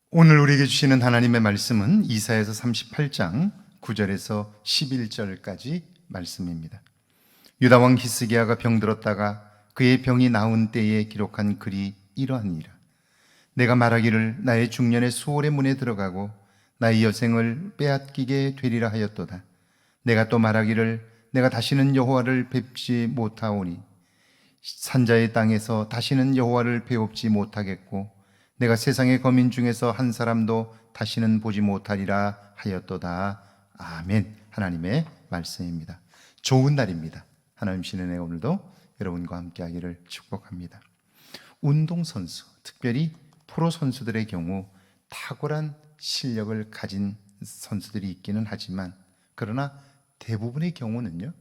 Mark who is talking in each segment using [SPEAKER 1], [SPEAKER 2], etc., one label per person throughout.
[SPEAKER 1] 오늘 우리에게 주시는 하나님의 말씀은 이사야서 38장 9절에서 11절까지 말씀입니다. 유다 왕 히스기야가 병들었다가 그의 병이 나은 때에 기록한 글이 이러하니라. 내가 말하기를 나의 중년의 수월의 문에 들어가고 나의 여생을 빼앗기게 되리라 하였도다. 내가 또 말하기를 내가 다시는 여호와를 뵙지 못하오니 산자의 땅에서 다시는 여호와를 배웁지 못하겠고 내가 세상의 거민 중에서 한 사람도 다시는 보지 못하리라 하였도다. 아멘. 하나님의 말씀입니다. 좋은 날입니다. 하나님 신은혜 오늘도 여러분과 함께 하기를 축복합니다. 운동선수, 특별히 프로 선수들의 경우 탁월한 실력을 가진 선수들이 있기는 하지만 그러나 대부분의 경우는요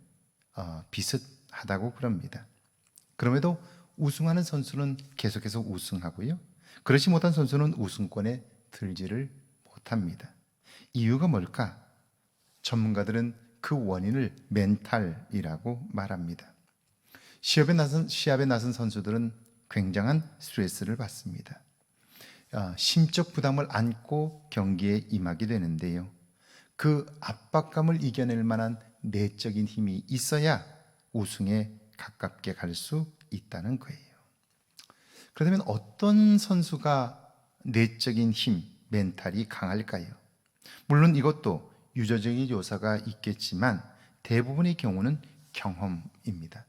[SPEAKER 1] 비슷하다고 그럽니다. 그럼에도 우승하는 선수는 계속해서 우승하고요, 그렇지 못한 선수는 우승권에 들지를 못합니다. 이유가 뭘까? 전문가들은 그 원인을 멘탈이라고 말합니다. 시합에 나선 선수들은 굉장한 스트레스를 받습니다. 심적 부담을 안고 경기에 임하게 되는데요, 그 압박감을 이겨낼 만한 내적인 힘이 있어야 우승에 가깝게 갈 수 있다는 거예요. 그렇다면 어떤 선수가 내적인 힘, 멘탈이 강할까요? 물론 이것도 유전적인 요소가 있겠지만 대부분의 경우는 경험입니다.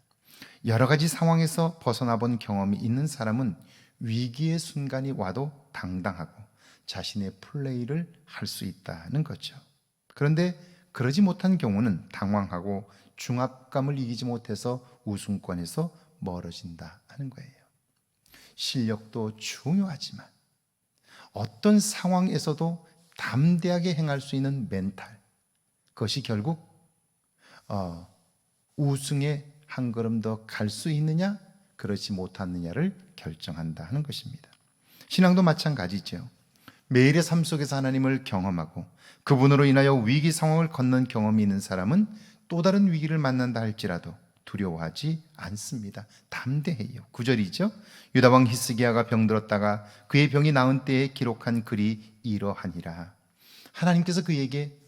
[SPEAKER 1] 여러 가지 상황에서 벗어나 본 경험이 있는 사람은 위기의 순간이 와도 당당하고 자신의 플레이를 할 수 있다는 거죠. 그런데 그러지 못한 경우는 당황하고 중압감을 이기지 못해서 우승권에서 멀어진다 하는 거예요. 실력도 중요하지만 어떤 상황에서도 담대하게 행할 수 있는 멘탈, 그것이 결국 우승에 한 걸음 더 갈 수 있느냐 그렇지 못하느냐를 결정한다 하는 것입니다. 신앙도 마찬가지죠. 매일의 삶 속에서 하나님을 경험하고 그분으로 인하여 위기 상황을 건넌 경험이 있는 사람은 또 다른 위기를 만난다 할지라도 두려워하지 않습니다. 담대해요. 9절이죠. 유다 왕 히스기야가 병들었다가 그의 병이 나은 때에 기록한 글이 이러하니라. 하나님께서 그에게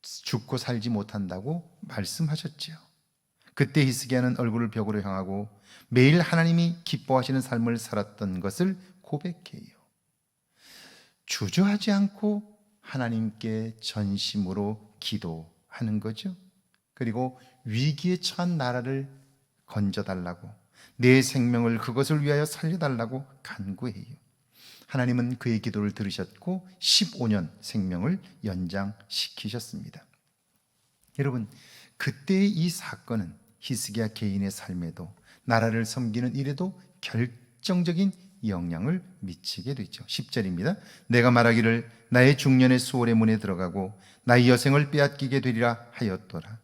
[SPEAKER 1] 죽고 살지 못한다고 말씀하셨지요. 그때 히스기야는 얼굴을 벽으로 향하고 매일 하나님이 기뻐하시는 삶을 살았던 것을 고백해요. 주저하지 않고 하나님께 전심으로 기도하는 거죠. 그리고 위기에 처한 나라를 건져달라고, 내 생명을 그것을 위하여 살려달라고 간구해요. 하나님은 그의 기도를 들으셨고 15년 생명을 연장시키셨습니다. 여러분, 그때의 이 사건은 히스기야 개인의 삶에도 나라를 섬기는 일에도 결정적인 영향을 미치게 되죠. 10절입니다. 내가 말하기를 나의 중년의 수월의 문에 들어가고 나의 여생을 빼앗기게 되리라 하였더라.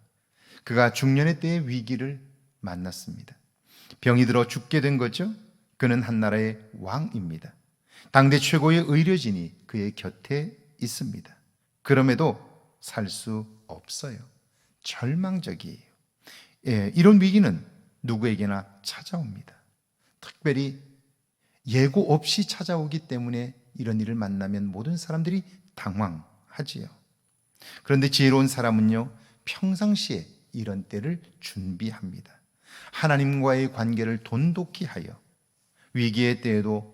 [SPEAKER 1] 그가 중년의 때의 위기를 만났습니다. 병이 들어 죽게 된 거죠. 그는 한 나라의 왕입니다. 당대 최고의 의료진이 그의 곁에 있습니다. 그럼에도 살 수 없어요. 절망적이에요. 이런 위기는 누구에게나 찾아옵니다. 특별히 예고 없이 찾아오기 때문에 이런 일을 만나면 모든 사람들이 당황하지요. 그런데 지혜로운 사람은요, 평상시에 이런 때를 준비합니다. 하나님과의 관계를 돈독히 하여 위기의 때에도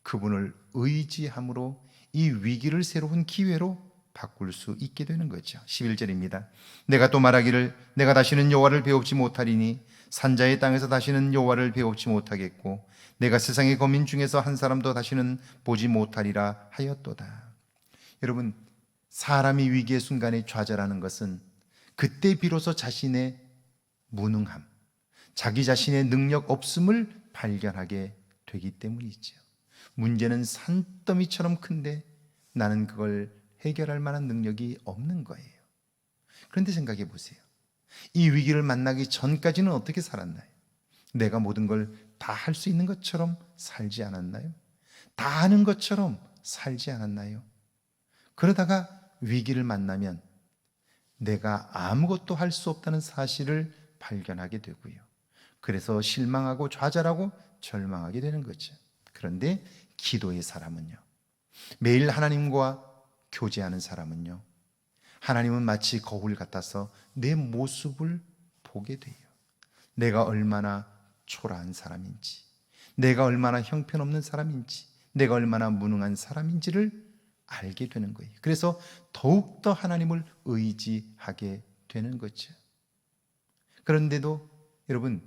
[SPEAKER 1] 그분을 의지함으로 이 위기를 새로운 기회로 바꿀 수 있게 되는 거죠. 11절입니다. 내가 또 말하기를 내가 다시는 여호와를 배웁지 못하리니 산자의 땅에서 다시는 여호와를 배웁지 못하겠고 내가 세상의 거민 중에서 한 사람도 다시는 보지 못하리라 하였도다. 여러분, 사람이 위기의 순간에 좌절하는 것은 그때 비로소 자신의 무능함, 자기 자신의 능력 없음을 발견하게 되기 때문이죠. 문제는 산더미처럼 큰데 나는 그걸 해결할 만한 능력이 없는 거예요. 그런데 생각해 보세요. 이 위기를 만나기 전까지는 어떻게 살았나요? 내가 모든 걸 다 할 수 있는 것처럼 살지 않았나요? 다 아는 것처럼 살지 않았나요? 그러다가 위기를 만나면 내가 아무것도 할 수 없다는 사실을 발견하게 되고요. 그래서 실망하고 좌절하고 절망하게 되는 거죠. 그런데 기도의 사람은요, 매일 하나님과 교제하는 사람은요, 하나님은 마치 거울 같아서 내 모습을 보게 돼요. 내가 얼마나 초라한 사람인지, 내가 얼마나 형편없는 사람인지, 내가 얼마나 무능한 사람인지를 알게 되는 거예요. 그래서 더욱더 하나님을 의지하게 되는 거죠. 그런데도 여러분,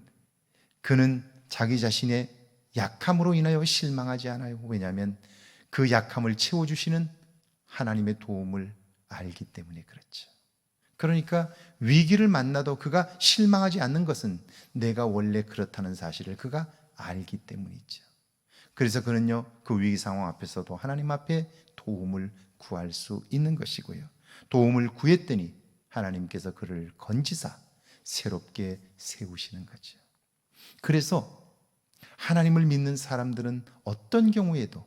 [SPEAKER 1] 그는 자기 자신의 약함으로 인하여 실망하지 않아요. 왜냐하면 그 약함을 채워주시는 하나님의 도움을 알기 때문에 그렇죠. 그러니까 위기를 만나도 그가 실망하지 않는 것은 내가 원래 그렇다는 사실을 그가 알기 때문이죠. 그래서 그는요, 그 위기 상황 앞에서도 하나님 앞에 도움을 구할 수 있는 것이고요, 도움을 구했더니 하나님께서 그를 건지사 새롭게 세우시는 거죠. 그래서 하나님을 믿는 사람들은 어떤 경우에도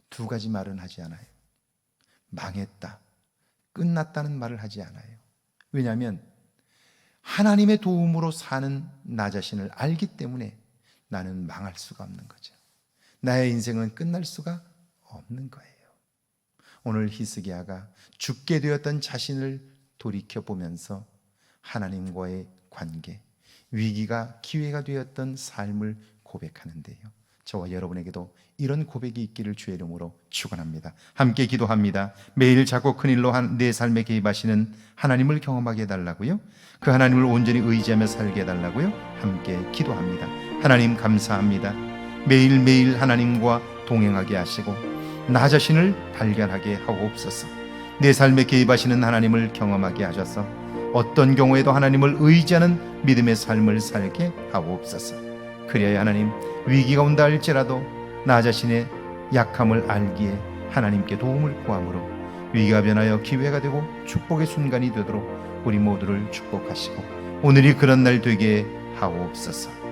[SPEAKER 1] 두 가지 말은 하지 않아요. 망했다, 끝났다는 말을 하지 않아요. 왜냐하면 하나님의 도움으로 사는 나 자신을 알기 때문에 나는 망할 수가 없는 거죠. 나의 인생은 끝날 수가 없는 거예요. 오늘 히스기야가 죽게 되었던 자신을 돌이켜보면서 하나님과의 관계, 위기가 기회가 되었던 삶을 고백하는데요, 저와 여러분에게도 이런 고백이 있기를 주의 이름으로 축원합니다. 함께 기도합니다. 매일 작고 큰일로 내 삶에 개입하시는 하나님을 경험하게 해달라고요, 그 하나님을 온전히 의지하며 살게 해달라고요, 함께 기도합니다. 하나님 감사합니다. 매일매일 하나님과 동행하게 하시고 나 자신을 발견하게 하옵소서. 내 삶에 개입하시는 하나님을 경험하게 하셔서 어떤 경우에도 하나님을 의지하는 믿음의 삶을 살게 하옵소서. 그래야 하나님, 위기가 온다 할지라도 나 자신의 약함을 알기에 하나님께 도움을 구함으로 위기가 변하여 기회가 되고 축복의 순간이 되도록 우리 모두를 축복하시고 오늘이 그런 날 되게 하옵소서.